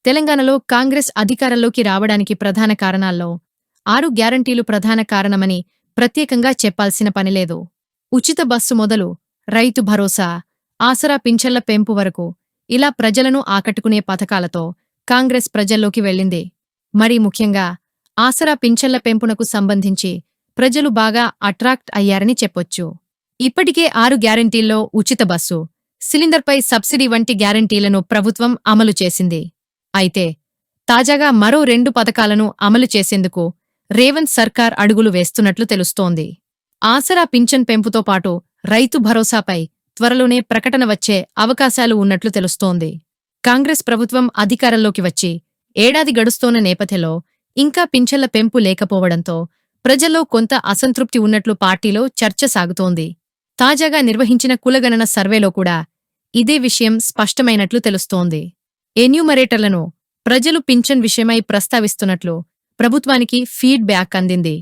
తెలంగాణలో కాంగ్రెస్ అధికారంలోకి రావడానికి ప్రధాన కారణాల్లో 6 గ్యారంటీలు ప్రధాన కారణమని ప్రత్యేకంగా చెప్పాల్సిన పనిలేదు. ఉచిత బస్సు మొదలు రైతు భరోసా, ఆసరా పింఛన్ల పెంపు వరకు ఇలా ప్రజలను ఆకట్టుకునే పథకాలతో కాంగ్రెస్ ప్రజల్లోకి వెళ్ళింది. మరీ ముఖ్యంగా ఆసరా పింఛన్ల పెంపునకు సంబంధించి ప్రజలు బాగా అట్రాక్ట్ అయ్యారని చెప్పొచ్చు. ఇప్పటికే 6 గ్యారంటీల్లో ఉచిత బస్సు, సిలిండర్పై సబ్సిడీ వంటి గ్యారంటీలను ప్రభుత్వం అమలు చేసింది. అయితే తాజాగా మరో 2 పథకాలను అమలు చేసేందుకు రేవంత్ సర్కార్ అడుగులు వేస్తున్నట్లు తెలుస్తోంది. ఆసరా పింఛన్ పెంపుతో పాటు రైతు భరోసాపై త్వరలోనే ప్రకటన వచ్చే అవకాశాలు ఉన్నట్లు తెలుస్తోంది. కాంగ్రెస్ ప్రభుత్వం అధికారంలోకి వచ్చి ఏడాది గడుస్తోన్న నేపథ్యంలో ఇంకా పింఛన్ల పెంపు లేకపోవడంతో ప్రజల్లో కొంత అసంతృప్తి ఉన్నట్లు పార్టీలో చర్చ సాగుతోంది. తాజాగా నిర్వహించిన కులగణన సర్వేలో కూడా ఇదే విషయం స్పష్టమైనట్లు తెలుస్తోంది. ఎన్యూమరేటర్లను ప్రజలు పింఛన్ విషయమై ప్రస్తావిస్తున్నట్లు ప్రభుత్వానికి ఫీడ్ బ్యాక్ అందింది.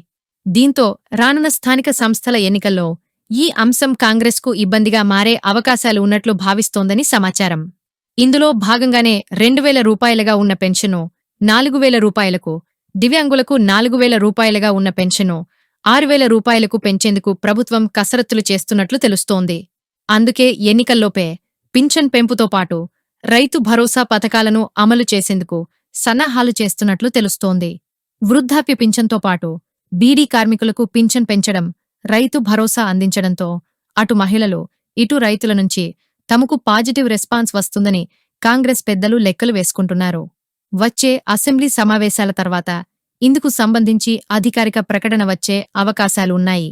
దీంతో రానున్న స్థానిక సంస్థల ఎన్నికల్లో ఈ అంశం కాంగ్రెస్కు ఇబ్బందిగా మారే అవకాశాలు ఉన్నట్లు భావిస్తోందని సమాచారం. ఇందులో భాగంగానే 2,000 రూపాయలుగా ఉన్న పెన్షను 4,000 రూపాయలకు, దివ్యాంగులకు 4,000 రూపాయలుగా ఉన్న పెన్షను 6,000 రూపాయలకు పెంచేందుకు ప్రభుత్వం కసరత్తులు చేస్తున్నట్లు తెలుస్తోంది. అందుకే ఎన్నికల్లోపే పింఛన్ పెంపుతో పాటు రైతు భరోసా పథకాలను అమలు చేసేందుకు సన్నాహాలు చేస్తున్నట్లు తెలుస్తోంది. వృద్ధాప్య పింఛన్తో పాటు బీడీ కార్మికులకు పింఛన్ పెంచడం, రైతు భరోసా అందించడంతో అటు మహిళలు, ఇటు రైతుల నుంచి తమకు పాజిటివ్ రెస్పాన్స్ వస్తుందని కాంగ్రెస్ పెద్దలు లెక్కలు వేసుకుంటున్నారు. వచ్చే అసెంబ్లీ సమావేశాల తర్వాత ఇందుకు సంబంధించి అధికారిక ప్రకటన వచ్చే అవకాశాలు ఉన్నాయి.